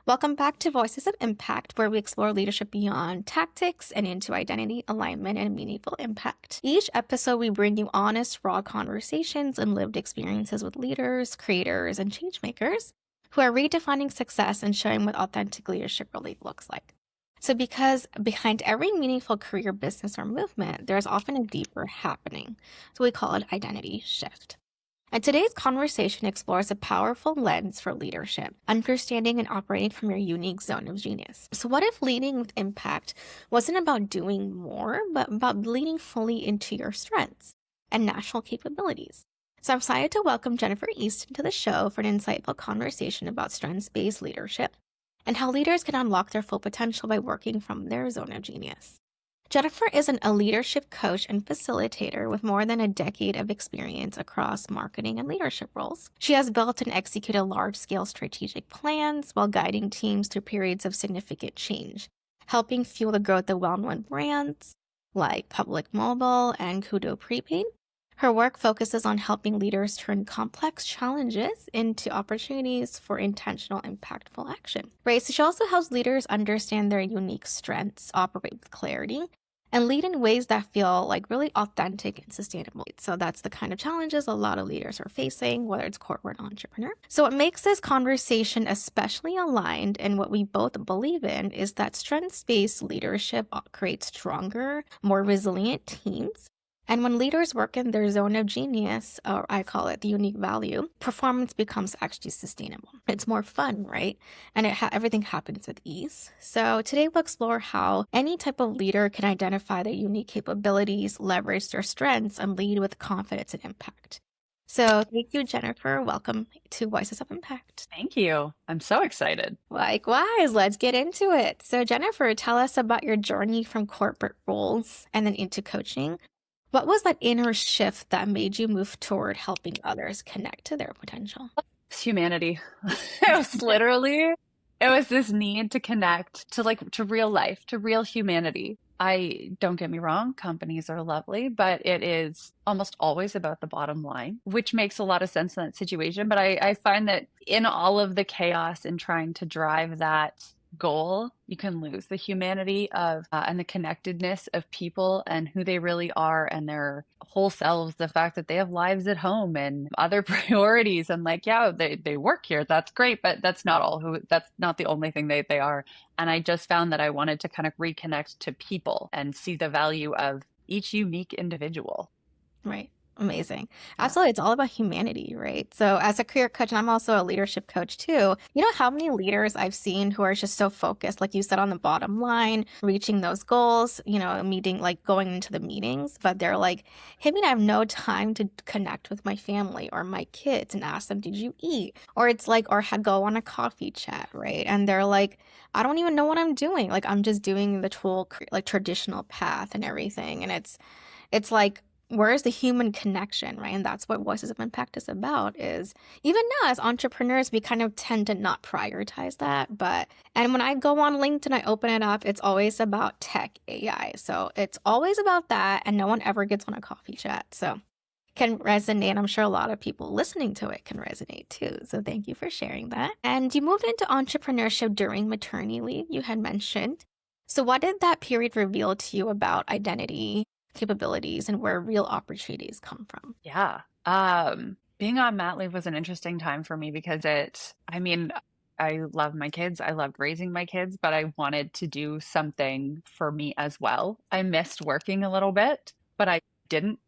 Welcome back to Voices of Impact, where we explore leadership beyond tactics and into identity, alignment, and meaningful impact. Each episode, we bring you honest, raw conversations and lived experiences with leaders, creators, and changemakers who are redefining success and showing what authentic leadership really looks like. So, because behind every meaningful career, business, or movement, there's often a deeper happening. So, we call it identity shift. And today's conversation explores a powerful lens for leadership, understanding and operating from your unique zone of genius. So, what if leading with impact wasn't about doing more, but about leading fully into your strengths and natural capabilities? So, I'm excited to welcome Jennifer Easton to the show for an insightful conversation about strengths based leadership and how leaders can unlock their full potential by working from their zone of genius. Jennifer is a leadership coach and facilitator with more than a decade of experience across marketing and leadership roles. She has built and executed large-scale strategic plans while guiding teams through periods of significant change, helping fuel the growth of well-known brands like Public Mobile and Koodo Prepaid. Her work focuses on helping leaders turn complex challenges into opportunities for intentional, impactful action. Right? So she also helps leaders understand their unique strengths, operate with clarity, and lead in ways that feel like really authentic and sustainable. So that's the kind of challenges a lot of leaders are facing, whether it's corporate or entrepreneur. So what makes this conversation especially aligned and what we both believe in is that strengths-based leadership creates stronger, more resilient teams. And when leaders work in their zone of genius, or I call it the unique value, performance becomes actually sustainable. It's more fun, right? And everything happens with ease. So today we'll explore how any type of leader can identify their unique capabilities, leverage their strengths, and lead with confidence and impact. So thank you, Jennifer. Welcome to Voices of Impact. Thank you. I'm so excited. Likewise, let's get into it. So Jennifer, tell us about your journey from corporate roles and then into coaching. What was that inner shift that made you move toward helping others connect to their potential? It's humanity. It was this need to connect to real life, to real humanity. Don't get me wrong, companies are lovely, but it is almost always about the bottom line, which makes a lot of sense in that situation. But I find that in all of the chaos in trying to drive that goal, you can lose the humanity of and the connectedness of people and who they really are and their whole selves, the fact that they have lives at home and other priorities. And like, yeah, they work here. That's great, but that's not the only thing they are. And I just found that I wanted to kind of reconnect to people and see the value of each unique individual. Right. Amazing. Yeah. Absolutely. It's all about humanity, right? So as a career coach, and I'm also a leadership coach too, you know how many leaders I've seen who are just so focused, like you said, on the bottom line, reaching those goals, meeting, like going into the meetings, but they're like, hey, I have no time to connect with my family or my kids and ask them, did you eat? Or it's like, or go on a coffee chat, right? And they're like, I don't even know what I'm doing. Like I'm just doing the like traditional path and everything. And it's like, where's the human connection, right? And that's what Voices of Impact is about, is even now as entrepreneurs, we kind of tend to not prioritize that. And when I go on LinkedIn, I open it up, it's always about tech, AI. So it's always about that. And no one ever gets on a coffee chat. So can resonate. I'm sure a lot of people listening to it can resonate too. So thank you for sharing that. And you moved into entrepreneurship during maternity leave, you had mentioned. So what did that period reveal to you about identity, capabilities, and where real opportunities come from? Yeah. Being on mat leave was an interesting time for me because I love my kids. I loved raising my kids, but I wanted to do something for me as well. I missed working a little bit, but I didn't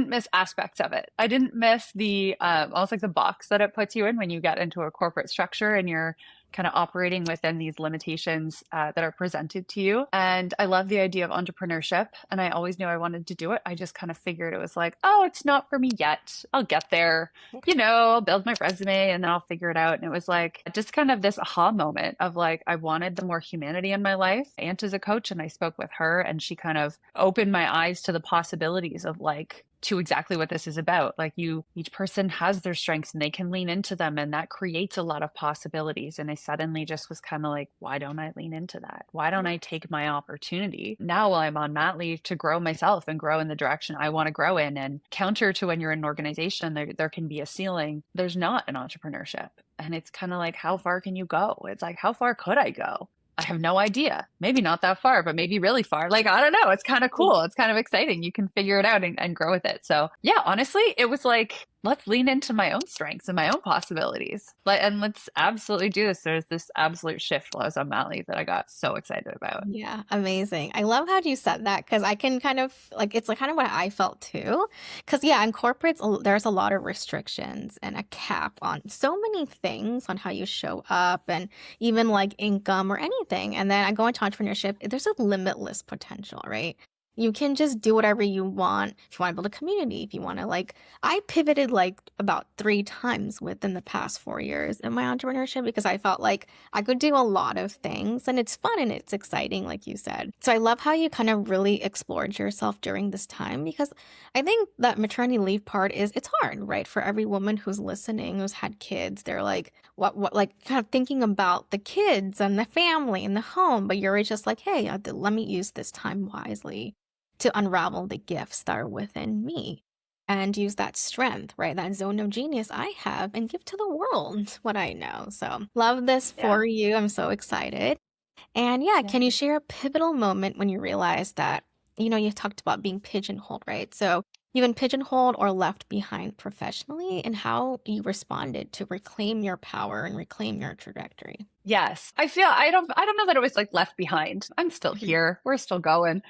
miss aspects of it. I didn't miss the almost like the box that it puts you in when you get into a corporate structure and you're kind of operating within these limitations that are presented to you. And I love the idea of entrepreneurship, and I always knew I wanted to do it. I just kind of figured it was like, oh, it's not for me yet. I'll get there. I'll build my resume and then I'll figure it out. And it was like just kind of this aha moment of like, I wanted the more humanity in my life. Aunt is a coach, and I spoke with her, and she kind of opened my eyes to the possibilities of like, to exactly what this is about. Like each person has their strengths and they can lean into them, and that creates a lot of possibilities. And I suddenly just was kind of like, why don't I lean into that? Why don't I take my opportunity now while I'm on mat leave to grow myself and grow in the direction I want to grow in? And counter to when you're in an organization, there can be a ceiling. There's not in entrepreneurship. And it's kind of like, how far can you go? It's like, how far could I go? I have no idea. Maybe not that far, but maybe really far. Like, I don't know. It's kind of cool. It's kind of exciting. You can figure it out and grow with it. So, yeah, honestly, it was like, let's lean into my own strengths and my own possibilities. Like, and let's absolutely do this. There's this absolute shift while I was on mat leave that I got so excited about. Yeah, amazing. I love how you said that because I can kind of like it's like kind of what I felt too. Because yeah, in corporates, there's a lot of restrictions and a cap on so many things on how you show up and even like income or anything. And then I go into entrepreneurship, there's a limitless potential, right? You can just do whatever you want. If you want to build a community, if you want to like, I pivoted like about 3 times within the past 4 years in my entrepreneurship because I felt like I could do a lot of things and it's fun and it's exciting, like you said. So I love how you kind of really explored yourself during this time because I think that maternity leave part is it's hard, right? For every woman who's listening, who's had kids, they're like, like kind of thinking about the kids and the family and the home, but you're just like, hey, let me use this time wisely to unravel the gifts that are within me and use that strength, right? That zone of genius I have and give to the world what I know. So love this Yeah. for you. I'm so excited. And yeah, Yeah. can you share a pivotal moment when you realized that, you talked about being pigeonholed, right? So you've been pigeonholed or left behind professionally and how you responded to reclaim your power and reclaim your trajectory. Yes. I don't know that it was like left behind. I'm still Mhm. here. We're still going.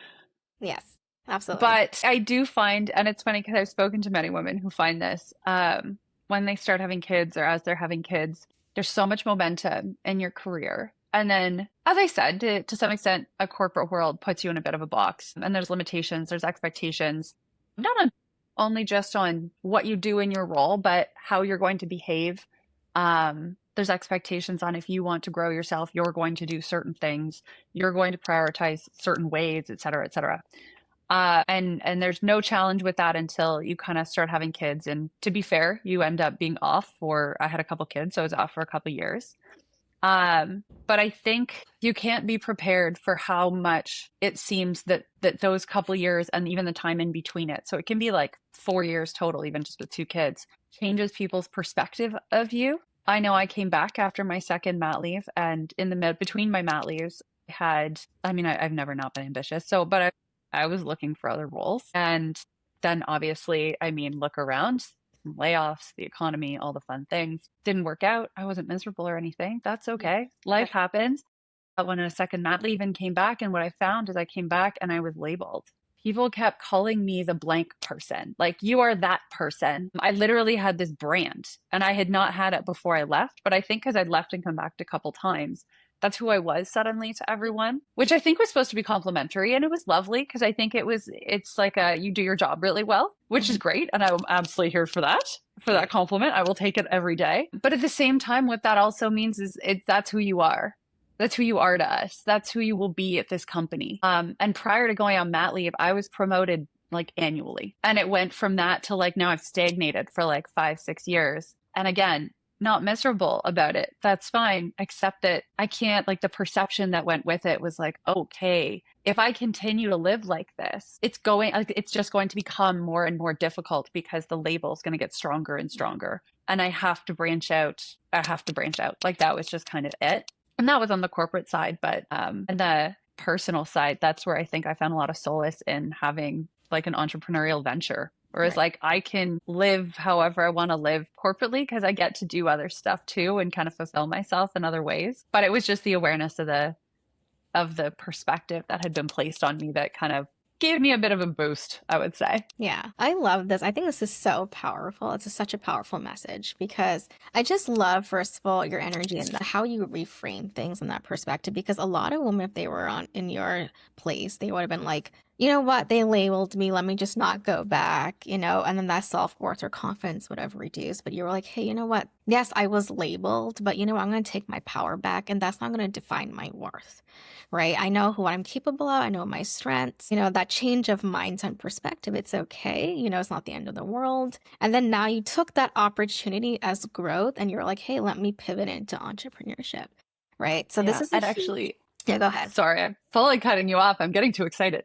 Yes, absolutely. But I do find, and it's funny because I've spoken to many women who find this, when they start having kids or as they're having kids, there's so much momentum in your career. And then, as I said, to some extent, a corporate world puts you in a bit of a box. And there's limitations, there's expectations, not on, only just on what you do in your role, but how you're going to behave. There's expectations on if you want to grow yourself, you're going to do certain things, you're going to prioritize certain ways, et cetera, et cetera. And there's no challenge with that until you kind of start having kids. And to be fair, you end up being off for, I had a couple kids, so I was off for a couple years. But I think you can't be prepared for how much it seems that those couple years and even the time in between it. So it can be like 4 years total, even just with 2 kids, changes people's perspective of you. I know I came back after my second mat leave, and in the between my mat leaves, I've never not been ambitious. So, but I was looking for other roles. And then obviously, look around, layoffs, the economy, all the fun things didn't work out. I wasn't miserable or anything. That's Yeah. okay. Life Right. happens. I went on a second mat leave and came back. And what I found is I came back and I was labeled. People kept calling me the blank person. Like, you are that person. I literally had this brand and I had not had it before I left. But I think because I'd left and come back a couple times, that's who I was suddenly to everyone, which I think was supposed to be complimentary. And it was lovely because I think it's like you do your job really well, which is Mhm. great. And I'm absolutely here for that compliment. I will take it every day. But at the same time, what that also means is that's who you are. That's who you are to us. That's who you will be at this company. And prior to going on mat leave, I was promoted like annually. And it went from that to like now I've stagnated for like 5, 6 years. And again, not miserable about it. That's fine. Except that I can't, like, the perception that went with it was like, okay, if I continue to live like this, it's just going to become more and more difficult because the label is going to get stronger and stronger. And I have to branch out. I have to branch out. Like, that was just kind of it. And that was on the corporate side. But and the personal side, that's where I think I found a lot of solace in having like an entrepreneurial venture. Whereas Right. like I can live however I want to live corporately because I get to do other stuff too and kind of fulfill myself in other ways. But it was just the awareness of the perspective that had been placed on me that kind of gave me a bit of a boost, I would say. Yeah, I love this. I think this is so powerful. Such a powerful message because I just love, first of all, your energy and how you reframe things in that perspective. Because a lot of women, if they were in your place, they would have been like, you know what, they labeled me. Let me just not go back, and then that self-worth or confidence would have reduced. But you were like, hey, you know what? Yes, I was labeled, but I'm going to take my power back, and that's not going to define my worth, right? I know who I'm capable of. I know my strengths. That change of mindset and perspective, it's okay. It's not the end of the world. And then now you took that opportunity as growth and you're like, hey, let me pivot into entrepreneurship, right? So this Yeah. is a And huge, actually, yeah, go ahead. sorry, I'm fully cutting you off. I'm getting too excited.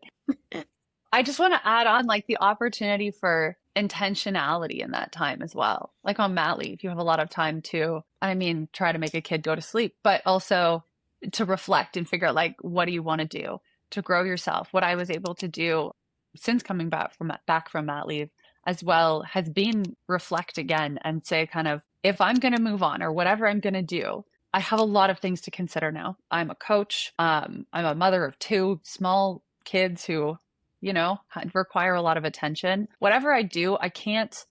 I just want to add on like the opportunity for intentionality in that time as well. Like on mat leave, you have a lot of time to I mean, try to make a kid go to sleep, but also to reflect and figure out like, what do you want to do to grow yourself? What I was able to do since coming back from mat leave as well has been reflect again and say kind of, if I'm going to move on or whatever I'm going to do, I have a lot of things to consider now. I'm a coach. I'm a mother of two small kids who, require a lot of attention. Whatever I do, I can't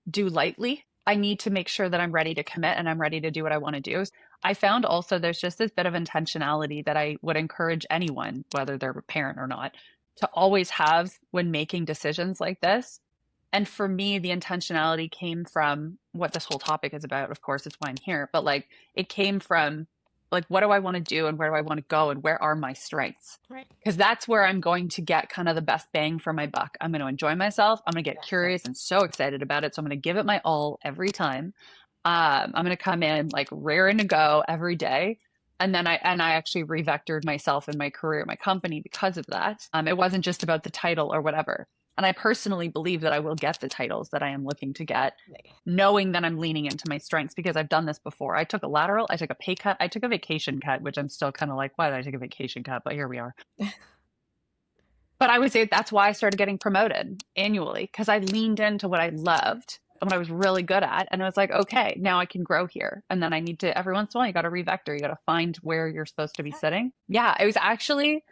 do lightly. I need to make sure that I'm ready to commit and I'm ready to do what I want to do. I found also there's just this bit of intentionality that I would encourage anyone, whether they're a parent or not, to always have when making decisions like this. And for me, the intentionality came from what this whole topic is about. Of course, it's why I'm here, but like it came from like, what do I want to do and where do I want to go and where are my strengths? Right. Because that's where I'm going to get kind of the best bang for my buck. I'm going to enjoy myself. I'm going to get curious and so excited about it. So I'm going to give it my all every time. I'm going to come in like raring to go every day. And then I actually revectored myself in my career, my company because of that. It wasn't just about the title or whatever. And I personally believe that I will get the titles that I am looking to get, knowing that I'm leaning into my strengths because I've done this before. I took a lateral, I took a pay cut, I took a vacation cut, which I'm still kind of like, why did I take a vacation cut? But here we are. But I would say that's why I started getting promoted annually because I leaned into what I loved and what I was really good at. And I was like, okay, now I can grow here. And then I need to, every once in a while, you got to revector, you got to find where you're supposed to be sitting. Yeah, it was actually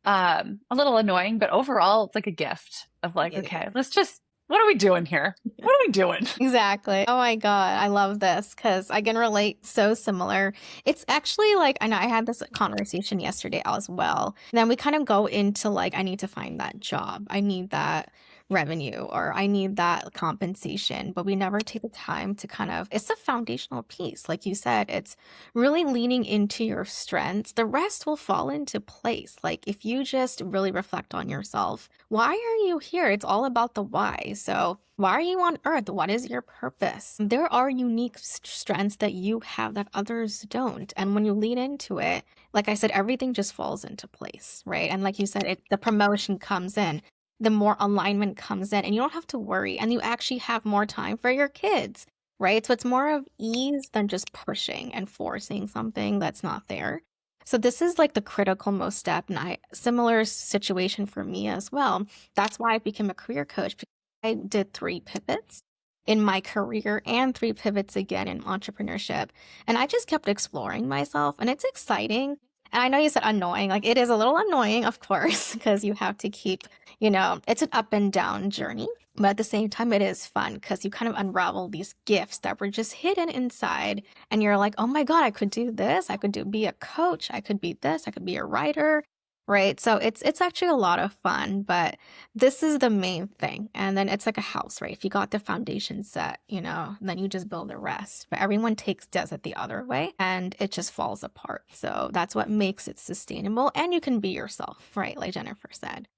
a little annoying, but overall it's like a gift of like, okay, what are we doing here? What are we doing? Exactly. Oh my God. I love this because I can relate so similar. It's actually like, I know I had this conversation yesterday as well. And then we kind of go into like, I need to find that job. I need that revenue or I need that compensation, but we never take the time to kind of, it's a foundational piece. Like you said, it's really leaning into your strengths. The rest will fall into place. Like if you just really reflect on yourself, why are you here? It's all about the why. So why are you on earth? What is your purpose? There are unique strengths that you have that others don't. And when you lean into it, like I said, everything just falls into place, right? And like you said, the promotion comes in, the more alignment comes in, and you don't have to worry. And you actually have more time for your kids, right? So it's more of ease than just pushing and forcing something that's not there. So this is like the critical most step. And similar situation for me as well. That's why I became a career coach. I did 3 pivots in my career and 3 pivots again in entrepreneurship. And I just kept exploring myself and it's exciting. And I know you said annoying, like it is a little annoying, of course, because you have to keep, it's an up and down journey. But at the same time, it is fun because you kind of unravel these gifts that were just hidden inside. And you're like, oh my God, I could do this. I could be a coach. I could be this. I could be a writer. Right. So it's actually a lot of fun, but this is the main thing. And then it's like a house, right? If you got the foundation set, then you just build the rest. But everyone does it the other way and it just falls apart. So that's what makes it sustainable. And you can be yourself, right? Like Jennifer said.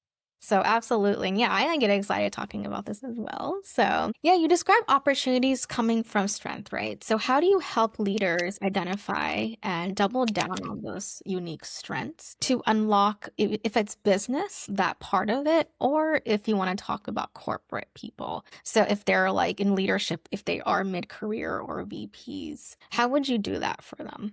So absolutely. And yeah, I get excited talking about this as well. So yeah, you describe opportunities coming from strength, right? So how do you help leaders identify and double down on those unique strengths to unlock, if it's business, that part of it, or if you want to talk about corporate people? So if they're like in leadership, if they are mid-career or VPs, how would you do that for them?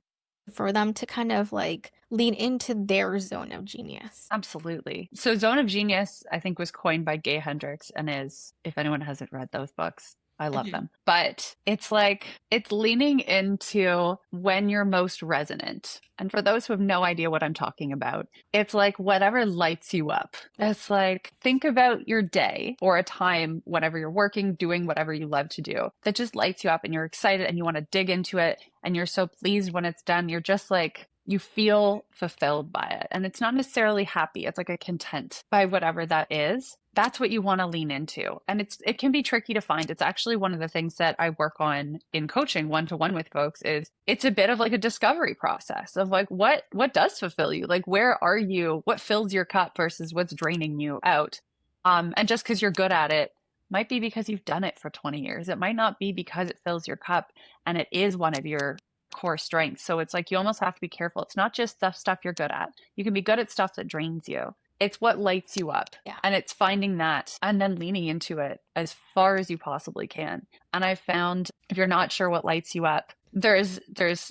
For them to kind of like lean into their zone of genius. Absolutely. So Zone of Genius, I think, was coined by Gay Hendricks and is, if anyone hasn't read those books, I love them. But it's like, it's leaning into when you're most resonant. And for those who have no idea what I'm talking about, it's like whatever lights you up. It's like, think about your day or a time whenever you're working, doing whatever you love to do that just lights you up and you're excited and you want to dig into it. And you're so pleased when it's done. You're just like, you feel fulfilled by it. And it's not necessarily happy. It's like a content by whatever that is. That's what you want to lean into. And it can be tricky to find. It's actually one of the things that I work on in coaching one-to-one with folks is it's a bit of like a discovery process of like, what does fulfill you? Like, where are you? What fills your cup versus what's draining you out? And just because you're good at it might be because you've done it for 20 years. It might not be because it fills your cup and it is one of your core strengths. So it's like you almost have to be careful. It's not just stuff you're good at. You can be good at stuff that drains you. It's what lights you up. Yeah. And it's finding that and then leaning into it as far as you possibly can. And I found if you're not sure what lights you up, There's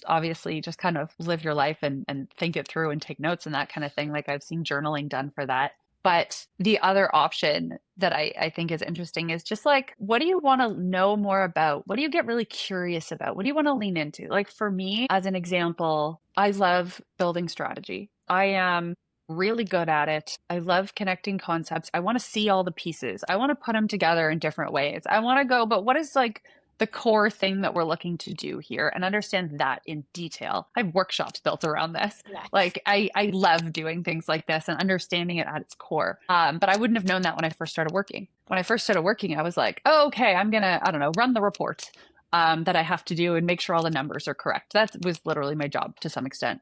obviously just kind of live your life and think it through and take notes and that kind of thing. Like I've seen journaling done for that. But the other option that I think is interesting is just like, what do you want to know more about? What do you get really curious about? What do you want to lean into? Like for me, as an example, I love building strategy. I am really good at it. I love connecting concepts. I want to see all the pieces. I want to put them together in different ways. I want to go, but what is like the core thing that we're looking to do here and understand that in detail. I have workshops built around this. Nice. Like I love doing things like this and understanding it at its core. But I wouldn't have known that when I first started working. When I first started working, I was like, oh, okay, I'm gonna, I don't know, run the report that I have to do and make sure all the numbers are correct. That was literally my job to some extent.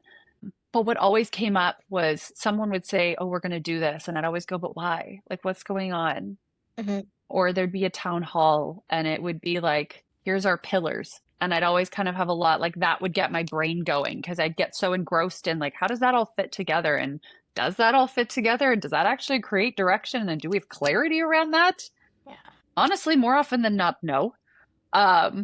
But what always came up was someone would say, oh, we're going to do this. And I'd always go, but why? Like, what's going on? Hmm. Or there'd be a town hall and it would be like, here's our pillars. And I'd always kind of have a lot like that would get my brain going because I'd get so engrossed in like, how does that all fit together? And does that all fit together? And does that actually create direction? And do we have clarity around that? Yeah. Honestly, more often than not, no. Hmm.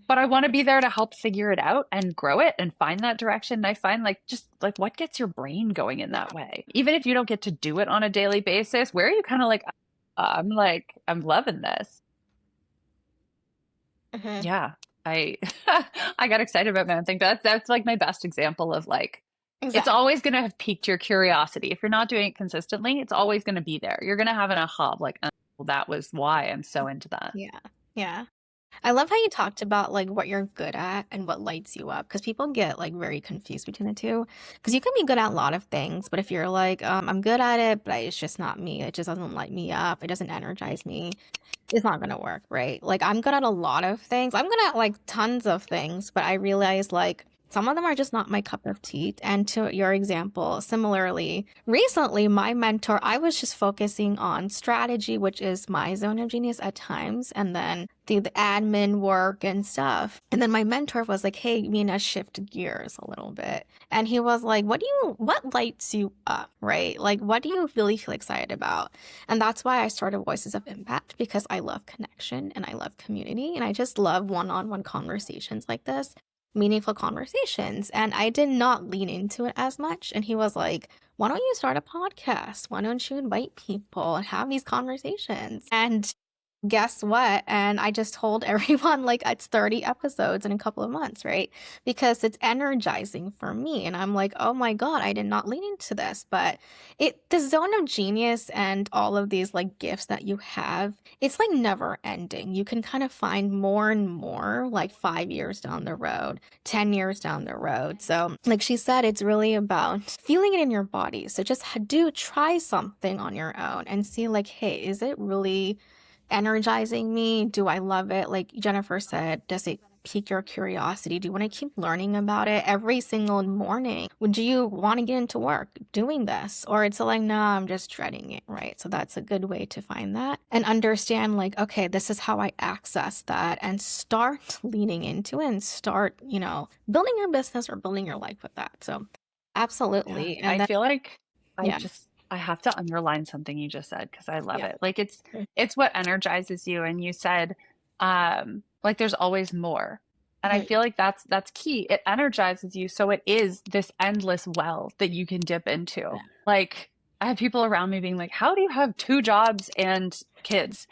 But I want to be there to help figure it out and grow it and find that direction. And I find like just like what gets your brain going in that way? Even if you don't get to do it on a daily basis, where are you kind of like, I'm loving this. Hmm. Yeah. I I got excited about my own thing. That's like my best example of like it's Exactly. always gonna have piqued your curiosity. If you're not doing it consistently, it's always gonna be there. You're gonna have an aha of like, oh, that was why I'm so into that. Yeah. Yeah. I love how you talked about like what you're good at and what lights you up because people get like very confused between the two. Because you can be good at a lot of things, but if you're like, I'm good at it, but it's just not me, it just doesn't light me up, it doesn't energize me, it's not gonna work, right? Like I'm good at a lot of things. I'm good at like tons of things, but I realize like some of them are just not my cup of tea. And to your example, similarly, recently my mentor, I was just focusing on strategy, which is my zone of genius at times, and then the admin work and stuff. And then my mentor was like, hey, Mina, shift gears a little bit. And he was like, what lights you up, right? Like, what do you really feel excited about? And that's why I started Voices of Impact because I love connection and I love community. And I just love one on one conversations like this, meaningful conversations. And I did not lean into it as much. And he was like, why don't you start a podcast? Why don't you invite people and have these conversations? And guess what? And I just told everyone like it's 30 episodes in a couple of months, right? Because it's energizing for me. And I'm like, oh my God, I did not lean into this. But the zone of genius and all of these like gifts that you have, it's like never ending. You can kind of find more and more like 5 years down the road, 10 years down the road. So, like she said, it's really about feeling it in your body. So just try something on your own and see like, hey, is it really energizing me? Do I love it? Like Jennifer said, does it pique your curiosity? Do you want to keep learning about it every single morning? Would you want to get into work doing this? Or it's like, no, I'm just dreading it, right? So that's a good way to find that and understand like, okay, this is how I access that and start leaning into it and start, building your business or building your life with that. So Yeah. absolutely. And I then, feel like yeah, I have to underline something you just said because I love yeah. it. Like it's what energizes you. And you said, like there's always more. And I Mhm. feel like that's key. It energizes you. So it is this endless well that you can dip into. Like I have people around me being like, how do you have two jobs and kids?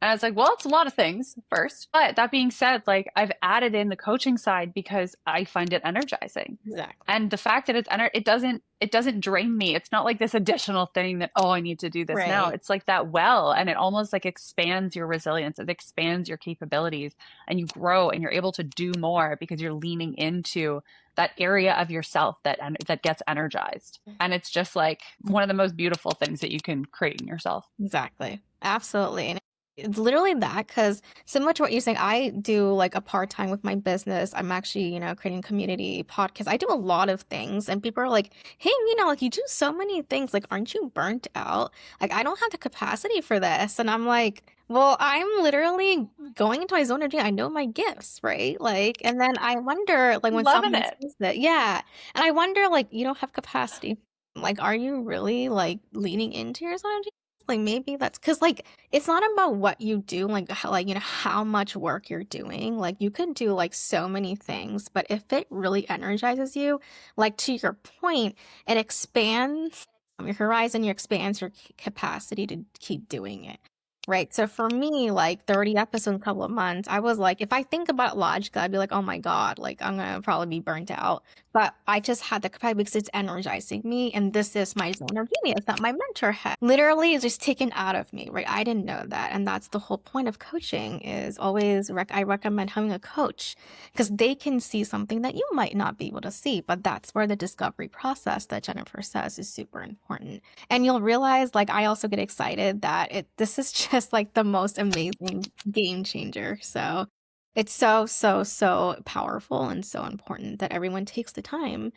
And I was like, well, it's a lot of things first. But that being said, like I've added in the coaching side because I find it energizing. Exactly. And the fact that it doesn't drain me. It's not like this additional thing that, oh, I need to do this now. Right. It's like that well, and it almost like expands your resilience. It expands your capabilities and you grow and you're able to do more because you're leaning into that area of yourself that gets energized. And it's just like one of the most beautiful things that you can create in yourself. Exactly. Absolutely. And it's literally that because similar to what you're saying, I do like a part-time with my business. I'm actually, creating a community podcast. I do a lot of things and people are like, hey, like you do so many things. Like, aren't you burnt out? Like, I don't have the capacity for this. And I'm like, well, I'm literally going into my zone of genius. I know my gifts, right? Like, and then I wonder, like, when Loving someone it. says that, yeah. And I wonder, like, you don't have capacity. Like, are you really like leaning into your zone of genius? like maybe that's because like it's not about what you do, like how, like how much work you're doing. Like you can do like so many things, but if it really energizes you, like to your point, it expands your horizon, you expands your capacity to keep doing it. Right. So for me, like 30 episodes in a couple of months, I was like, if I think about it logically, I'd be like, oh my God, like I'm gonna probably be burnt out. But I just had the capacity because it's energizing me. And this is my zone of genius that my mentor had. Literally is just taken out of me, right? I didn't know that. And that's the whole point of coaching is always, I recommend having a coach because they can see something that you might not be able to see. But that's where the discovery process that Jennifer says is super important. And you'll realize, like, I also get excited that this is just like the most amazing game changer. So it's so, so, so powerful and so important that everyone takes the time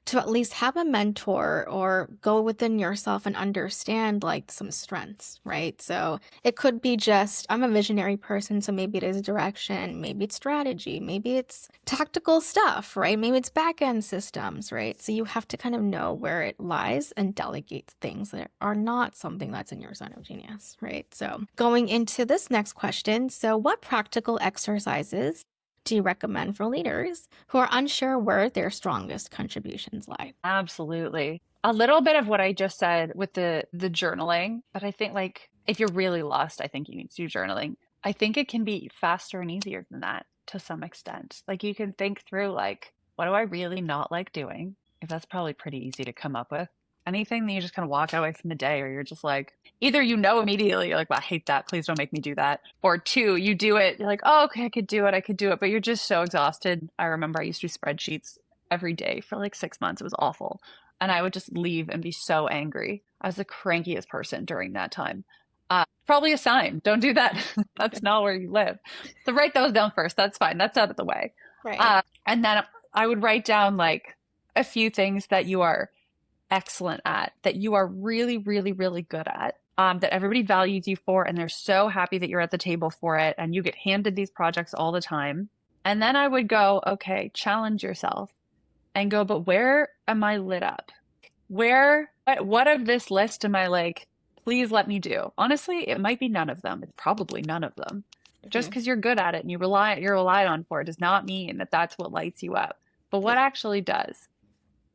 to at least have a mentor or go within yourself and understand like some strengths, right? So it could be just, I'm a visionary person, so maybe it is direction, maybe it's strategy, maybe it's tactical stuff, right? Maybe it's back end systems, right? So you have to kind of know where it lies and delegate things that are not something that's in your zone of genius, right? So going into this next question, so what practical exercises do you recommend for leaders who are unsure where their strongest contributions lie? Absolutely. A little bit of what I just said with the journaling, but I think like if you're really lost, I think you need to do journaling. I think it can be faster and easier than that to some extent. Like you can think through like, what do I really not like doing? If that's probably pretty easy to come up with. Anything that you just kind of walk away from the day or you're just like, either you know immediately, you're like, well, I hate that. Please don't make me do that. Or two, you do it, you're like, oh, okay, I could do it. But you're just so exhausted. I remember I used to do spreadsheets every day for like 6 months. It was awful. And I would just leave and be so angry. I was the crankiest person during that time. Probably a sign. Don't do that. That's not where you live. So write those down first. That's fine. That's out of the way. Right. And then I would write down like a few things that you are excellent at, that you are really, really, really good at, that everybody values you for, and they're so happy that you're at the table for it, and you get handed these projects all the time. And then I would go, okay, challenge yourself and go, but where am I lit up? What of this list am I like, please let me do? Honestly, it might be none of them. It's probably none of them. Just because you're good at it and you're relied on for it does not mean that that's what lights you up. But what actually does?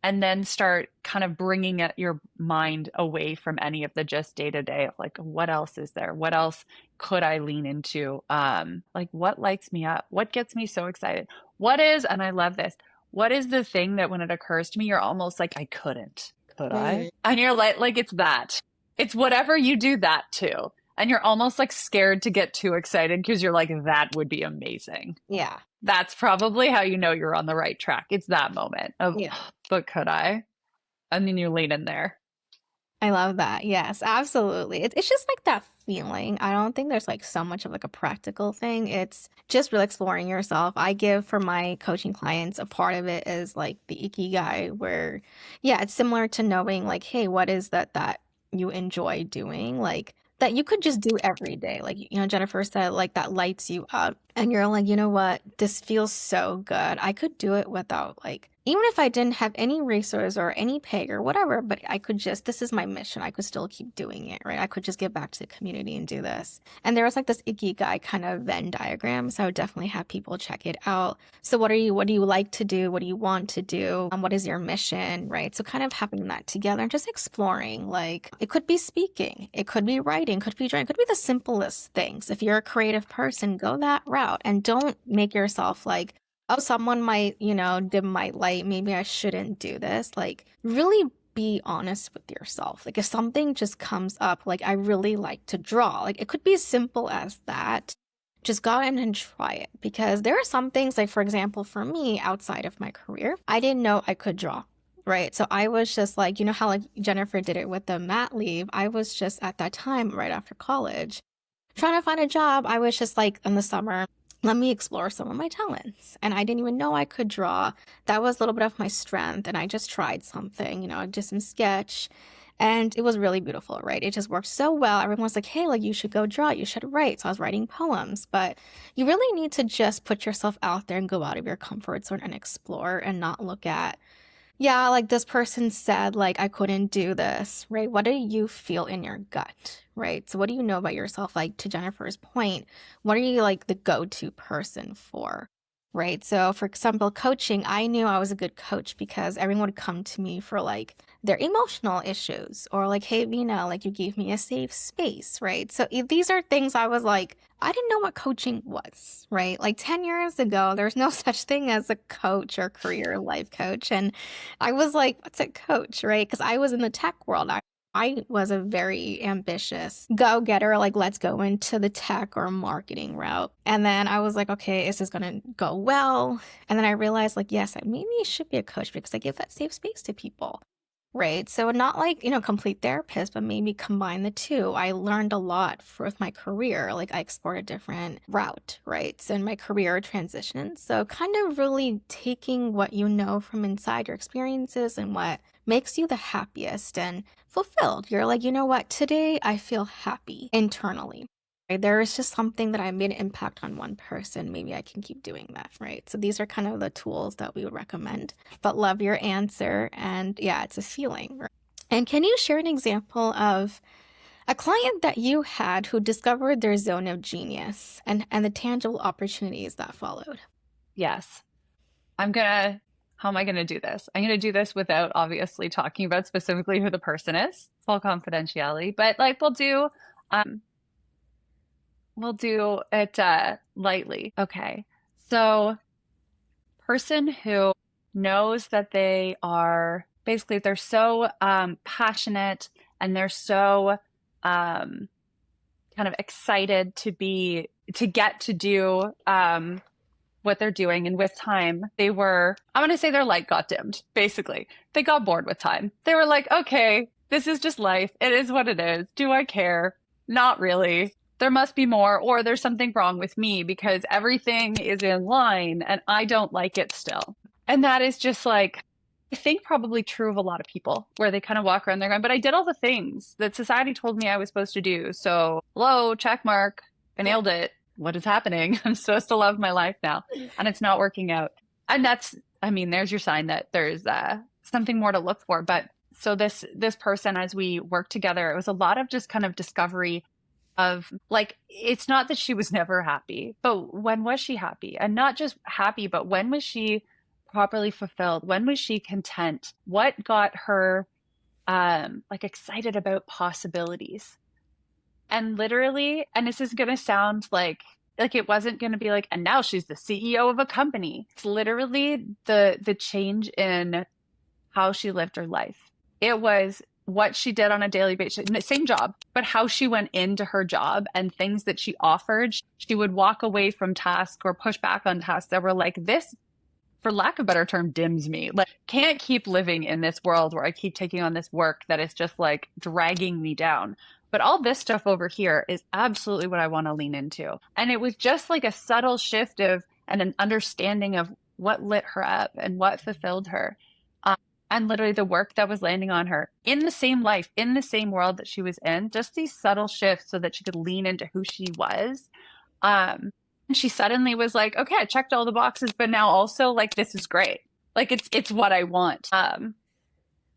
And then start kind of bringing your mind away from any of the just day to day of like, what else is there? What else could I lean into? Like what lights me up? What gets me so excited? And I love this, what is the thing that when it occurs to me, you're almost like, I couldn't, could I? And you're like, it's that. It's whatever you do that to. And you're almost like scared to get too excited because you're like, that would be amazing. Yeah. That's probably how you know you're on the right track. It's that moment of, but could I? And then you lean in there. I love that. Yes, absolutely. It's just like that feeling. I don't think there's like so much of like a practical thing. It's just really exploring yourself. I give for my coaching clients, a part of it is like the ikigai where, yeah, it's similar to knowing like, hey, what is that you enjoy doing? Like that you could just do every day. Like, Jennifer said, like that lights you up and you're like, you know what? This feels so good. I could do it without like, even if I didn't have any resource or any pay or whatever, but I could just, this is my mission. I could still keep doing it, right? I could just give back to the community and do this. And there was like this ikigai kind of Venn diagram. So I would definitely have people check it out. So what do you like to do? What do you want to do? What is your mission, right? So kind of having that together and just exploring, like it could be speaking, it could be writing, could be drawing, could be the simplest things. If you're a creative person, go that route and don't make yourself like, oh, someone might, dim my light. Maybe I shouldn't do this. Like, really be honest with yourself. Like, if something just comes up, like, I really like to draw, like, it could be as simple as that. Just go in and try it. Because there are some things, like, for example, for me, outside of my career, I didn't know I could draw. Right. So I was just like, how like Jennifer did it with the mat leave. I was just at that time, right after college, trying to find a job. I was just like in the summer, let me explore some of my talents. And I didn't even know I could draw. That was a little bit of my strength. And I just tried something, I did some sketch and it was really beautiful, right? It just worked so well. Everyone's like, hey, like you should go draw, you should write. So I was writing poems, but you really need to just put yourself out there and go out of your comfort zone and explore and not look at, yeah, like this person said, like, I couldn't do this, right? What do you feel in your gut, right? So, what do you know about yourself? Like, to Jennifer's point, what are you like the go to person for, right? So, for example, coaching, I knew I was a good coach because everyone would come to me for like their emotional issues or like, hey, Vina, like, you gave me a safe space, right? So, these are things I was like, I didn't know what coaching was, right? Like 10 years ago, there's no such thing as a coach or career life coach. And I was like, what's a coach, right? Because I was in the tech world. I was a very ambitious go getter, like, let's go into the tech or marketing route. And then I was like, okay, is this going to go well? And then I realized, like, yes, maybe I should be a coach because I give that safe space to people. Right. So not like, complete therapist, but maybe combine the two. I learned a lot with my career. Like I explored a different route, right? So in my career transition. So kind of really taking what you know from inside your experiences and what makes you the happiest and fulfilled. You're like, you know what? Today I feel happy internally. Right? There is just something that I made an impact on one person. Maybe I can keep doing that, right? So these are kind of the tools that we would recommend, but love your answer. And yeah, it's a feeling. Right? And can you share an example of a client that you had who discovered their zone of genius and the tangible opportunities that followed? Yes. How am I gonna do this? I'm gonna do this without obviously talking about specifically who the person is, full confidentiality, but like um, we'll do it lightly. Okay. So person who knows that they are basically they're so passionate and they're so um, kind of excited to get to do what they're doing. And with time, I'm going to say their light got dimmed, basically. They got bored with time. They were like, okay, this is just life. It is what it is. Do I care? Not really. There must be more, or there's something wrong with me because everything is in line and I don't like it still. And that is just like, I think probably true of a lot of people where they kind of walk around there going, but I did all the things that society told me I was supposed to do. So, hello, check mark. I nailed it. What is happening? I'm supposed to love my life now, and it's not working out. And I mean, there's your sign that there's something more to look for. But so this person, as we worked together, it was a lot of just kind of discovery of like, it's not that she was never happy, but when was she happy? And not just happy, but when was she properly fulfilled? When was she content? What got her like excited about possibilities? And literally, and this is going to sound like it wasn't going to be like, and now she's the CEO of a company. It's literally the change in how she lived her life. It was what she did on a daily basis, same job, but how she went into her job and things that she offered. She would walk away from tasks or push back on tasks that were like, this, for lack of a better term, dims me. Like, can't keep living in this world where I keep taking on this work that is just like dragging me down. But all this stuff over here is absolutely what I want to lean into. And it was just like a subtle shift of and an understanding of what lit her up and what fulfilled her. And literally the work that was landing on her in the same life, in the same world that she was in, just these subtle shifts so that she could lean into who she was. And she suddenly was like, okay, I checked all the boxes, but now also like, this is great. Like it's what I want.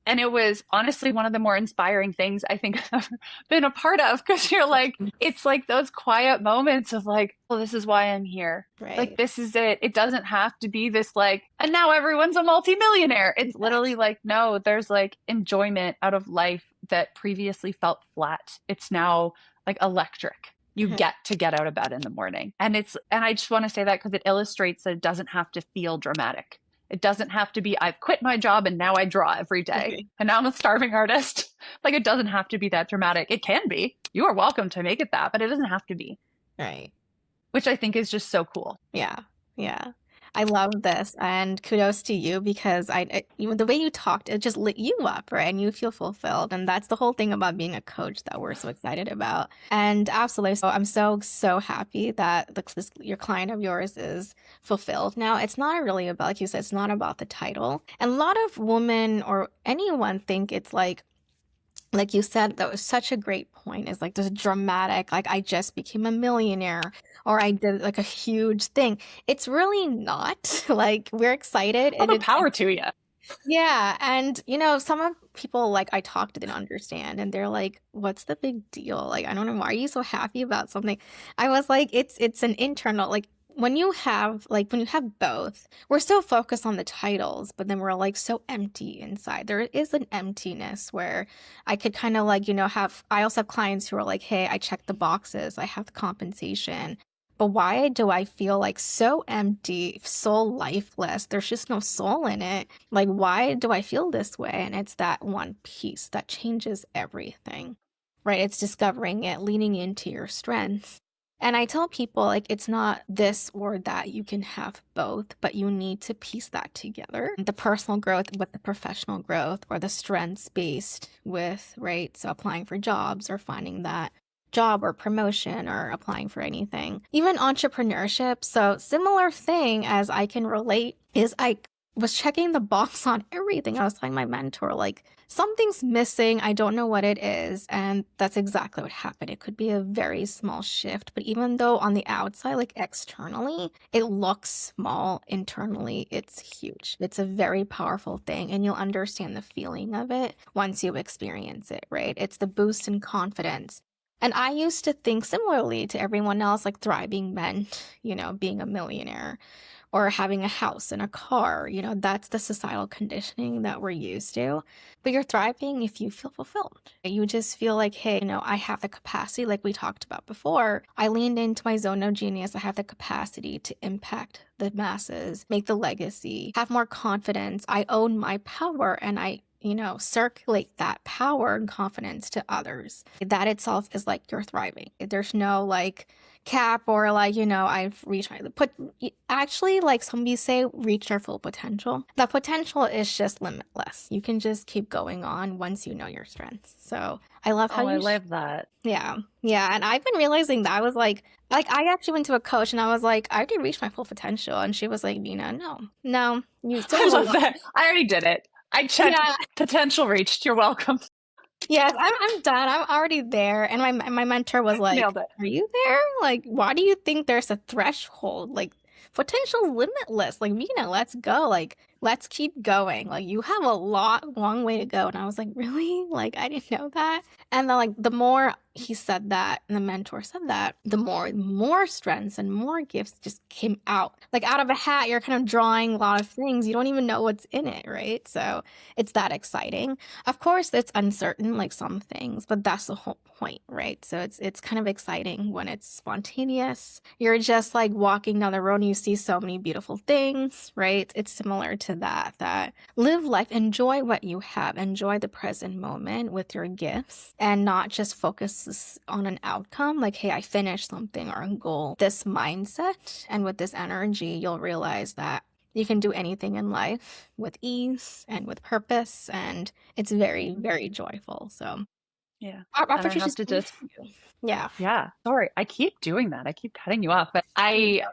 And it was honestly one of the more inspiring things I think I've ever been a part of because you're like, it's like those quiet moments of like, well, this is why I'm here. Right. Like, this is it. It doesn't have to be this like, and now everyone's a multimillionaire. It's literally like, no, there's like enjoyment out of life that previously felt flat. It's now like electric. You get to get out of bed in the morning. And I just want to say that because it illustrates that it doesn't have to feel dramatic. It doesn't have to be, I've quit my job and now I draw every day. And now I'm a starving artist. Like, it doesn't have to be that dramatic. It can be. You are welcome to make it that, but it doesn't have to be. Right. Which I think is just so cool. Yeah. Yeah. I love this, and kudos to you because the way you talked, it just lit you up, right? And you feel fulfilled, and that's the whole thing about being a coach that we're so excited about. And absolutely, so I'm so happy that your client of yours is fulfilled. Now, it's not really about, like you said, it's not about the title. And a lot of women or anyone think it's like you said, that was such a great point, is like this dramatic, like I just became a millionaire or I did like a huge thing. It's really not. Like, we're excited. Well, the power to you. Yeah, and some of people like I talk to didn't understand and they're like, "What's the big deal? Like, I don't know, why are you so happy about something?" I was like, "It's an internal like when you have both, we're so focused on the titles, but then we're like so empty inside. There is an emptiness where I could kind of like, I also have clients who are like, "Hey, I checked the boxes. I have the compensation. But why do I feel like so empty, so lifeless? There's just no soul in it. Like, why do I feel this way?" And it's that one piece that changes everything, right? It's discovering it, leaning into your strengths. And I tell people, like, it's not this or that. You can have both, but you need to piece that together. The personal growth with the professional growth, or the strengths based with, right? So applying for jobs or finding that job or promotion or applying for anything. Even entrepreneurship. So similar thing as I can relate is I was checking the box on everything. I was telling my mentor, like, something's missing. I don't know what it is. And that's exactly what happened. It could be a very small shift, but even though on the outside, like externally, it looks small, internally, it's huge. It's a very powerful thing. And you'll understand the feeling of it once you experience it, right? It's the boost in confidence. And I used to think similarly to everyone else, like thriving meant, being a millionaire or having a house and a car. That's the societal conditioning that we're used to. But you're thriving if you feel fulfilled. You just feel like, hey, I have the capacity, like we talked about before. I leaned into my zone of genius. I have the capacity to impact the masses, make the legacy, have more confidence. I own my power and I circulate that power and confidence to others. That itself is like you're thriving. There's no like cap or like, I've reached my put actually like some say reach their full potential. The potential is just limitless. You can just keep going on once you know your strengths. So I love how Oh, I love that. yeah. Yeah. And I've been realizing that I was like I actually went to a coach and I was like, I already reached my full potential. And she was like, Nina, no, you still I have a love lot. that. I already did it. I checked Yeah. potential reached. You're welcome. Yes, I'm done. I'm already there. And my mentor was like, Nailed it. "Are you there? Like, why do you think there's a threshold? Like, potential's limitless. Like, Mina, let's go. Like, let's keep going. Like, you have a long way to go." And I was like, "Really? Like, I didn't know that." And then, like, the more he said that, and the mentor said that, the more strengths and more gifts just came out. Like out of a hat, you're kind of drawing a lot of things. You don't even know what's in it, right? So it's that exciting. Of course, it's uncertain, like some things, but that's the whole point, right? So it's kind of exciting when it's spontaneous. You're just like walking down the road and you see so many beautiful things, right? It's similar to that live life, enjoy what you have, enjoy the present moment with your gifts, and not just focus on an outcome like, hey, I finished something or a goal. This mindset and with this energy, you'll realize that you can do anything in life with ease and with purpose, and it's very, very joyful. So, Yeah. And I have opportunities to come just, for you. Yeah. yeah, sorry, I keep doing that. I keep cutting you off, but Yeah.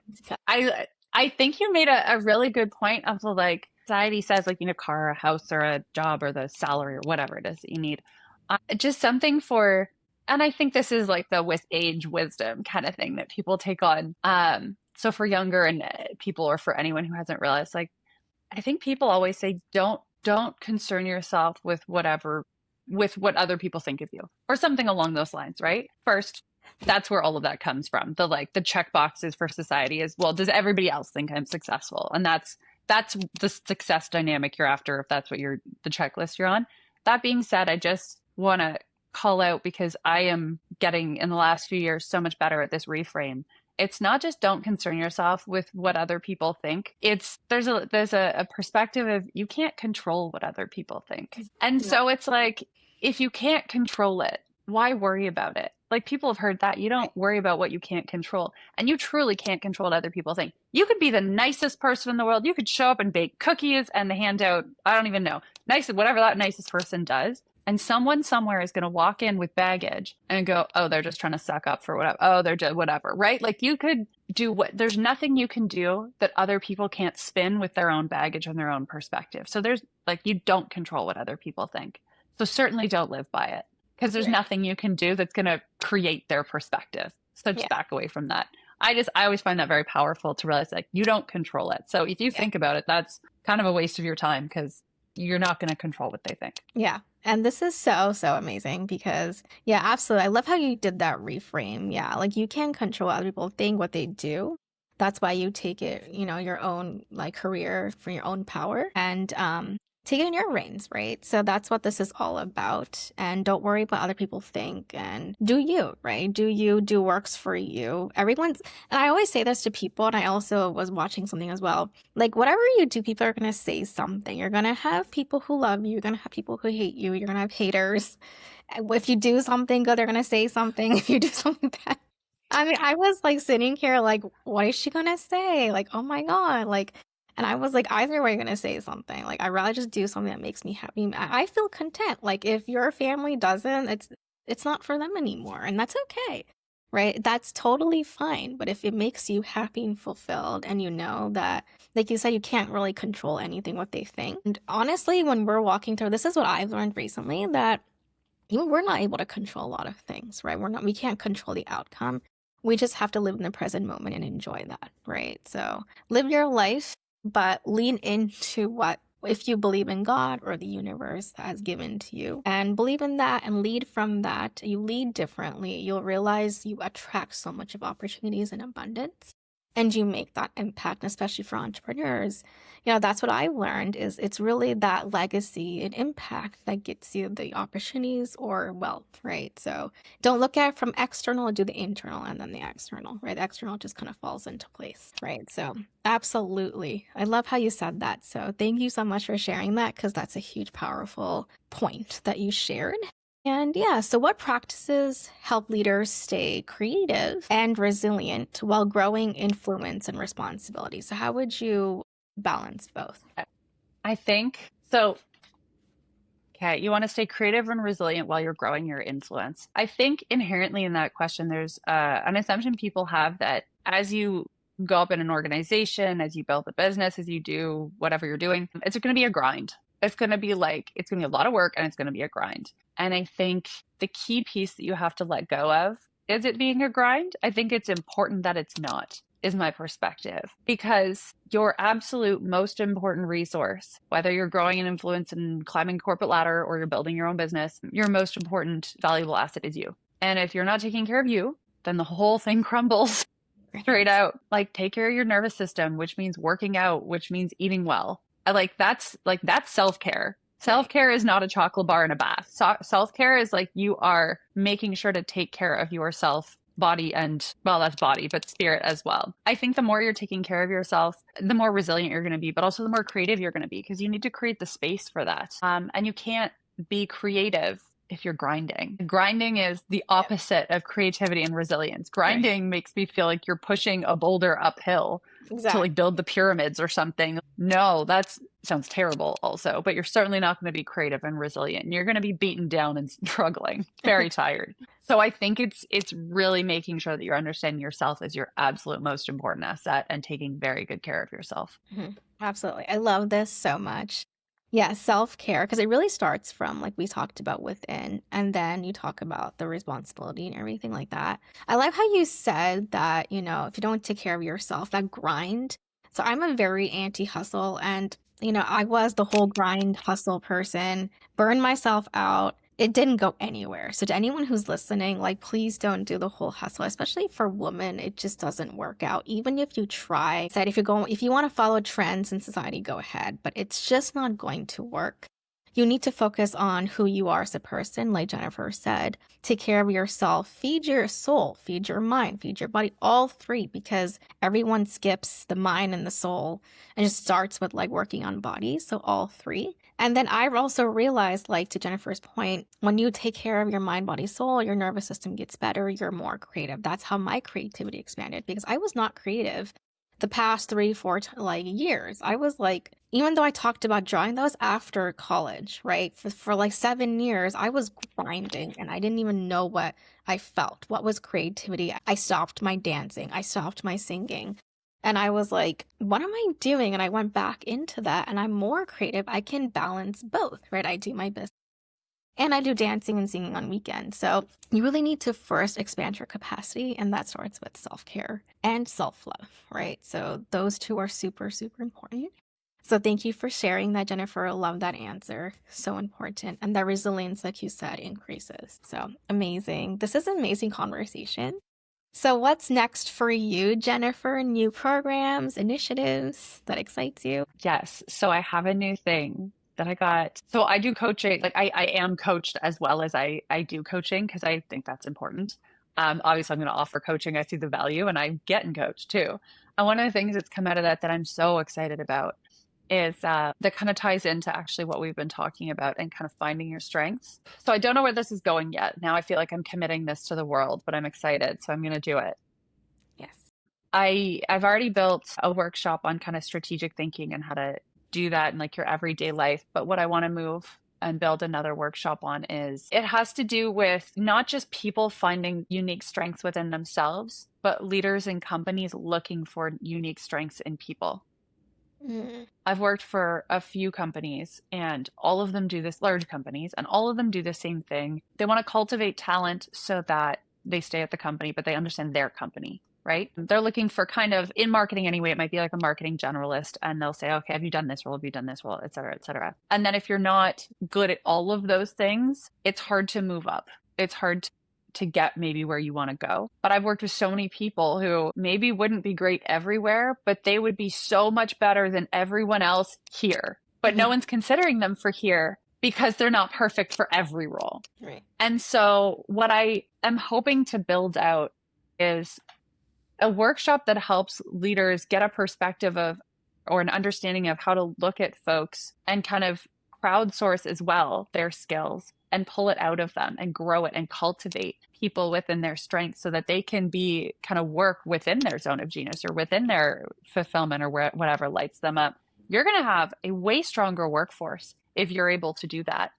I think you made a really good point of the like society says like you need a car, a house, or a job, or the salary, or whatever it is that you need. Just something for, and I think this is like the with age wisdom kind of thing that people take on. So for younger and people, or for anyone who hasn't realized, like I think people always say don't concern yourself with whatever with what other people think of you or something along those lines, right? First, that's where all of that comes from. The like the check boxes for society is, well, does everybody else think I'm successful? And that's the success dynamic you're after if that's what you're the checklist you're on. That being said, I just want to call out because I am getting in the last few years so much better at this reframe. It's not just don't concern yourself with what other people think. It's there's a perspective of you can't control what other people think. And No, so it's like if you can't control it, why worry about it? Like people have heard that you right. don't worry about what you can't control. And you truly can't control what other people think. You could be the nicest person in the world. You could show up and bake cookies and hand out, I don't even know, nice whatever that nicest person does. And someone somewhere is going to walk in with baggage and go, oh, they're just trying to suck up for whatever. Oh, they're just whatever, right? Like you could do what, there's nothing you can do that other people can't spin with their own baggage and their own perspective. So there's like, you don't control what other people think. So certainly don't live by it because there's Right. nothing you can do that's going to create their perspective. So Yeah. just back away from that. I always find that very powerful to realize like you don't control it. So if you Yeah. think about it, that's kind of a waste of your time because you're not going to control what they think. Yeah. And this is so, so amazing because, yeah, absolutely. I love how you did that reframe. Yeah. Like you can control what other people think, what they do. That's why you take it, your own like career for your own power and take it in your reins, right? So that's what this is all about. And don't worry what other people think and do you, right? Do you do works for you? Everyone's, and I always say this to people, and I also was watching something as well. Like whatever you do, people are going to say something. You're going to have people who love you. You're going to have people who hate you. You're going to have haters. If you do something good, they're going to say something. If you do something bad, I mean, I was like sitting here like, what is she gonna say? Like, oh my God. Like, and I was like, either way, you're gonna say something. Like, I'd rather just do something that makes me happy. I feel content. Like, if your family doesn't, it's not for them anymore, and that's okay, right? That's totally fine. But if it makes you happy and fulfilled, and you know that, like you said, you can't really control anything what they think. And honestly, when we're walking through, this is what I've learned recently that we're not able to control a lot of things, right? We can't control the outcome. We just have to live in the present moment and enjoy that, right? So live your life, but lean into what, if you believe in God or the universe that has given to you, and believe in that and lead from that. You lead differently. You'll realize you attract so much of opportunities and abundance, and you make that impact, especially for entrepreneurs. That's what I've learned is it's really that legacy and impact that gets you the opportunities or wealth, right? So don't look at it from external, do the internal and then the external, right? The external just kind of falls into place, right? So absolutely. I love how you said that. So thank you so much for sharing that because that's a huge, powerful point that you shared. And yeah, so what practices help leaders stay creative and resilient while growing influence and responsibility? So how would you balance both? I think so. Okay, you want to stay creative and resilient while you're growing your influence. I think inherently in that question, there's an assumption people have that as you go up in an organization, as you build a business, as you do whatever you're doing, it's going to be a grind. It's going to be a lot of work and it's going to be a grind. And I think the key piece that you have to let go of is it being a grind. I think it's important that it's not, is my perspective, because your absolute most important resource, whether you're growing an influence and climbing corporate ladder or you're building your own business, your most important valuable asset is you. And if you're not taking care of you, then the whole thing crumbles straight out. Like take care of your nervous system, which means working out, which means eating well. That's self-care. Self-care is not a chocolate bar and a bath. Self-care is like you are making sure to take care of yourself, body and, well, that's body, but spirit as well. I think the more you're taking care of yourself, the more resilient you're going to be, but also the more creative you're going to be because you need to create the space for that. And you can't be creative if you're grinding. Grinding is the opposite of creativity and resilience. Grinding makes me feel like you're pushing a boulder uphill to like build the pyramids or something. No, that sounds terrible also, but you're certainly not going to be creative and resilient. You're going to be beaten down and struggling, very tired. So I think it's really making sure that you're understanding yourself as your absolute most important asset and taking very good care of yourself. Mm-hmm. Absolutely. I love this so much. Yeah, self-care, because it really starts from, like we talked about, within, and then you talk about the responsibility and everything like that. I like how you said that, if you don't take care of yourself, that grind. So I'm a very anti-hustle, and, I was the whole grind hustle person, burned myself out. It didn't go anywhere. So to anyone who's listening, like, please don't do the whole hustle, especially for women. It just doesn't work out. Even if you try, said if you want to follow trends in society, go ahead, but it's just not going to work. You need to focus on who you are as a person, like Jennifer said. Take care of yourself, feed your soul, feed your mind, feed your body, all three, because everyone skips the mind and the soul and just starts with like working on body. So all three. And then I've also realized, like to Jennifer's point, when you take care of your mind, body, soul, your nervous system gets better, you're more creative. That's how my creativity expanded because I was not creative the past 3-4 years. I was like, even though I talked about drawing, that was after college, right? For like 7 years, I was grinding and I didn't even know what I felt. What was creativity? I stopped my dancing. I stopped my singing. And I was like, what am I doing? And I went back into that and I'm more creative. I can balance both, right? I do my business and I do dancing and singing on weekends. So you really need to first expand your capacity. And that starts with self-care and self-love, right? So those two are super, super important. So thank you for sharing that, Jennifer. I love that answer. So important. And the resilience, like you said, increases. So amazing. This is an amazing conversation. So what's next for you, Jennifer? New programs, initiatives that excites you? Yes. So I have a new thing that I got. So I do coaching. Like I am coached as well as I do coaching because I think that's important. Obviously, I'm going to offer coaching. I see the value and I'm getting coached too. And one of the things that's come out of that that I'm so excited about is that kind of ties into actually what we've been talking about and kind of finding your strengths. So I don't know where this is going yet. Now I feel like I'm committing this to the world, but I'm excited. So I'm going to do it. Yes. I've already built a workshop on kind of strategic thinking and how to do that in like your everyday life. But what I want to move and build another workshop on is it has to do with not just people finding unique strengths within themselves, but leaders and companies looking for unique strengths in people. Mm. I've worked for a few companies and all of them do this, large companies, and all of them do the same thing. They want to cultivate talent so that they stay at the company, but they understand their company, right? They're looking for kind of in marketing anyway, it might be like a marketing generalist, and they'll say, okay, have you done this role? Have you done this role? Et cetera, et cetera. And then if you're not good at all of those things, it's hard to move up. It's hard to get maybe where you want to go. But I've worked with so many people who maybe wouldn't be great everywhere, but they would be so much better than everyone else here. But no one's considering them for here because they're not perfect for every role. Right. And so what I am hoping to build out is a workshop that helps leaders get a perspective of or an understanding of how to look at folks and kind of crowdsource as well their skills and pull it out of them and grow it and cultivate people within their strengths so that they can be kind of work within their zone of genius or within their fulfillment or whatever lights them up. You're going to have a way stronger workforce if you're able to do that.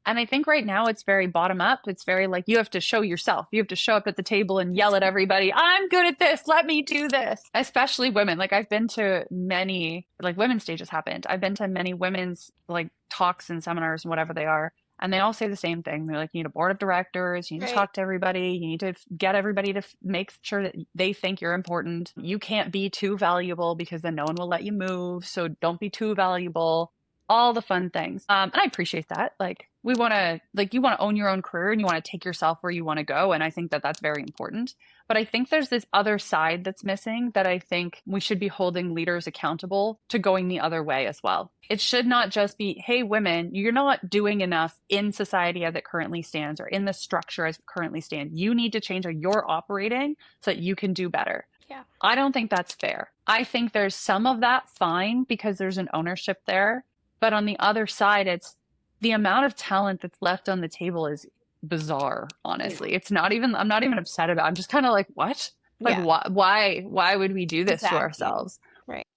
And I think right now it's very bottom up. It's very like you have to show yourself. You have to show up at the table and yell at everybody, I'm good at this. Let me do this. Especially women. Like I've been to many, like women's stages happened. I've been to many women's like talks and seminars and whatever they are. And they all say the same thing. They're like, you need a board of directors. You need to talk to everybody. You need to get everybody to make sure that they think you're important. You can't be too valuable because then no one will let you move. So don't be too valuable. All the fun things. And I appreciate that. Like we want to, like you want to own your own career and you want to take yourself where you want to go. And I think that that's very important. But I think there's this other side that's missing that I think we should be holding leaders accountable to going the other way as well. It should not just be, hey, women, you're not doing enough in society as it currently stands or in the structure as it currently stands. You need to change how you're operating so that you can do better. Yeah. I don't think that's fair. I think there's some of that fine because there's an ownership there. But on the other side, it's the amount of talent that's left on the table is bizarre, honestly. It's not even, I'm not even upset about it. I'm just kind of like, what? Like, why would we do this to ourselves? Right.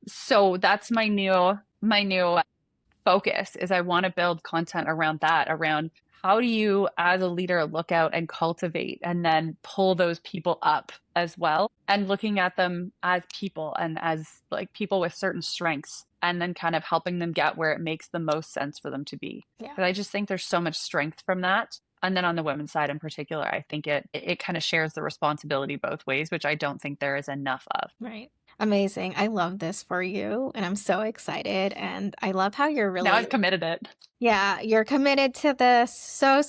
So that's my new focus is I want to build content around that, around how do you as a leader look out and cultivate and then pull those people up as well and looking at them as people and as like people with certain strengths and then kind of helping them get where it makes the most sense for them to be. Because I just think there's so much strength from that. And then on the women's side in particular, I think it kind of shares the responsibility both ways, which I don't think there is enough of. Right. Amazing. I love this for you. And I'm so excited. And I love how you're really. Now I've committed it. Yeah, you're committed to this. So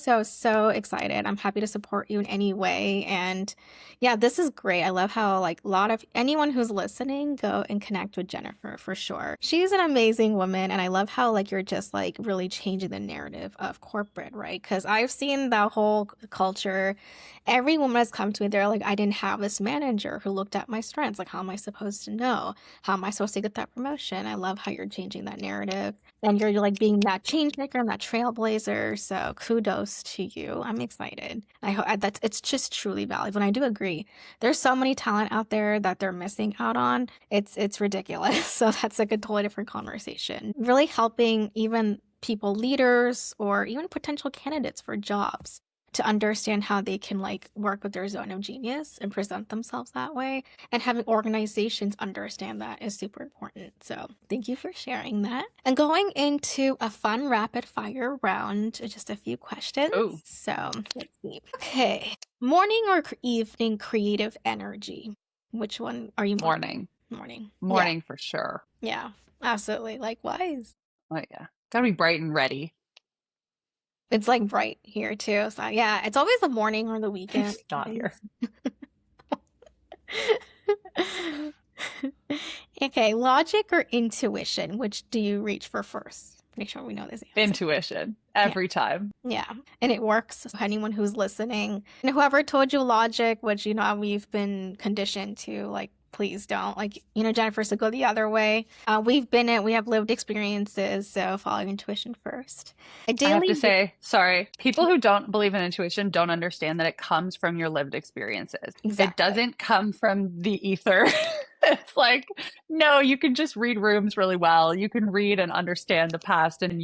excited. I'm happy to support you in any way. And yeah, this is great. I love how like a lot of anyone who's listening, go and connect with Jennifer for sure. She's an amazing woman. And I love how like you're just like really changing the narrative of corporate, right? Because I've seen that whole culture. Every woman has come to me, they're like, I didn't have this manager who looked at my strengths. Like, how am I supposed to know? How am I supposed to get that promotion? I love how you're changing that narrative. And you're like being that change maker and that trailblazer. So kudos to you. I'm excited. I hope that's it's just truly valuable. And I do agree. There's so many talent out there that they're missing out on. It's ridiculous. So that's like a totally different conversation. Really helping even people, leaders, or even potential candidates for jobs to understand how they can like work with their zone of genius and present themselves that way, and having organizations understand that is super important. So thank you for sharing that. And going into a fun rapid fire round, just a few questions. Ooh. So let's see. Okay. Morning or evening creative energy? Which one are you? Morning. Morning. Yeah. Morning for sure. Yeah. Absolutely. Likewise. Oh yeah. Gotta be bright and ready. It's like bright here too. So yeah, it's always the morning or the weekend. It's not here. Okay, logic or intuition? Which do you reach for first? Make sure we know this answer. Intuition Yeah. every time. Yeah, and it works. Anyone who's listening, and whoever told you logic, which we've been conditioned to, like, please don't. Like, Jennifer said, go the other way. We have lived experiences, so follow your intuition first. I have to say, sorry, people who don't believe in intuition don't understand that it comes from your lived experiences. Exactly. It doesn't come from the ether. It's like, no, you can just read rooms really well. You can read and understand the past, and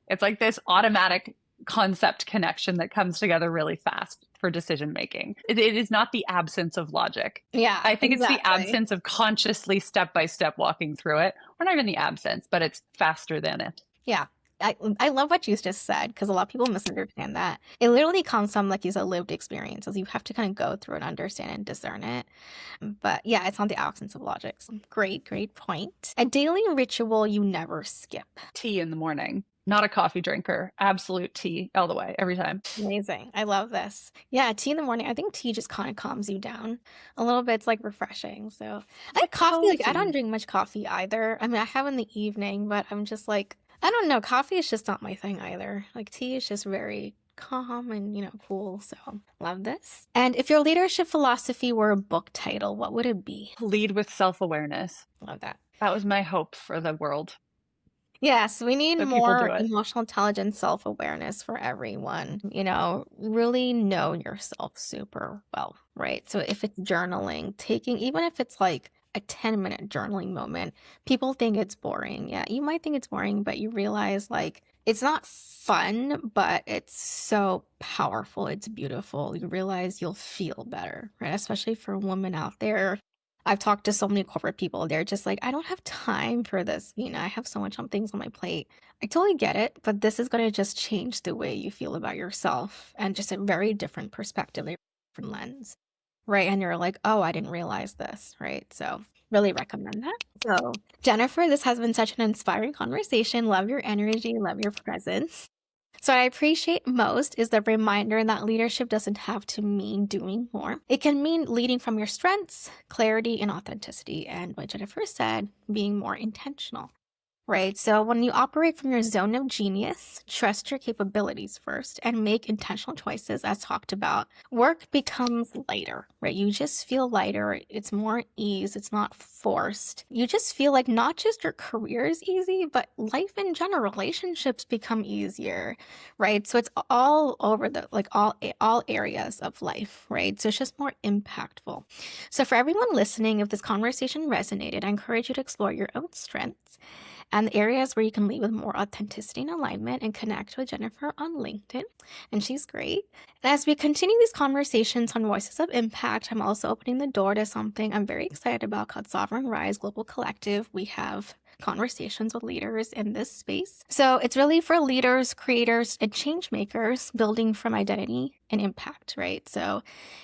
it's like this automatic concept connection that comes together really fast for decision making. It is not the absence of logic. Yeah, I think exactly. It's the absence of consciously step by step walking through it. Or not even the absence, but it's faster than it. Yeah. I love what you just said, because a lot of people misunderstand that. It literally comes from, like you said, lived experiences. You have to kind of go through and understand and discern it. But yeah, it's not the absence of logic. So great point. A daily ritual you never skip. Tea in the morning. Not a coffee drinker. Absolute tea all the way, every time. Amazing. I love this. Yeah, tea in the morning. I think tea just kind of calms you down a little bit. It's like refreshing. So I like coffee. Like, I don't drink much coffee either. I mean, I have in the evening, but I'm just like, I don't know. Coffee is just not my thing either. Like, tea is just very calm and, cool. So love this. And if your leadership philosophy were a book title, what would it be? Lead with self-awareness. Love that. That was my hope for the world. Yes, we need more emotional intelligence, self-awareness for everyone. Really know yourself super well, right? So if it's journaling, even if it's like a 10-minute journaling moment, people think it's boring. Yeah, you might think it's boring, but you realize, like, it's not fun, but it's so powerful. It's beautiful. You realize you'll feel better, right? Especially for women out there. I've talked to so many corporate people. They're just like, I don't have time for this. I have so much things on my plate. I totally get it, but this is going to just change the way you feel about yourself, and just a very different perspective, a different lens, right? And you're like, oh, I didn't realize this, right? So really recommend that. So Jennifer, this has been such an inspiring conversation. Love your energy, love your presence. So what I appreciate most is the reminder that leadership doesn't have to mean doing more. It can mean leading from your strengths, clarity, and authenticity. And what Jennifer said, being more intentional. Right? So when you operate from your zone of genius, trust your capabilities first and make intentional choices, as talked about, work becomes lighter, right? You just feel lighter. It's more ease. It's not forced. You just feel like not just your career is easy, but life in general, relationships become easier, right? So it's all over all areas of life, right? So it's just more impactful. So for everyone listening, if this conversation resonated, I encourage you to explore your own strengths and the areas where you can lead with more authenticity and alignment, and connect with Jennifer on LinkedIn. And she's great. And as we continue these conversations on Voices of Impact, I'm also opening the door to something I'm very excited about called Sovereign Rise Global Collective. We have conversations with leaders in this space. So it's really for leaders, creators, and change makers building from identity and impact, right? So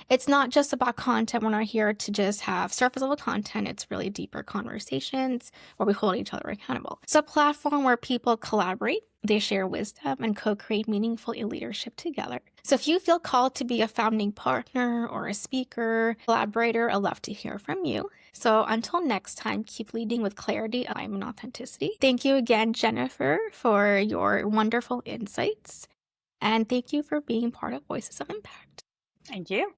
it's not just about content. We're not here to just have surface level content. It's really deeper conversations where we hold each other accountable. It's a platform where people collaborate, they share wisdom, and co-create meaningful leadership together. So if you feel called to be a founding partner or a speaker, collaborator, I'd love to hear from you. So until next time, keep leading with clarity, alignment, and authenticity. Thank you again, Jennifer, for your wonderful insights. And thank you for being part of Voices of Impact. Thank you.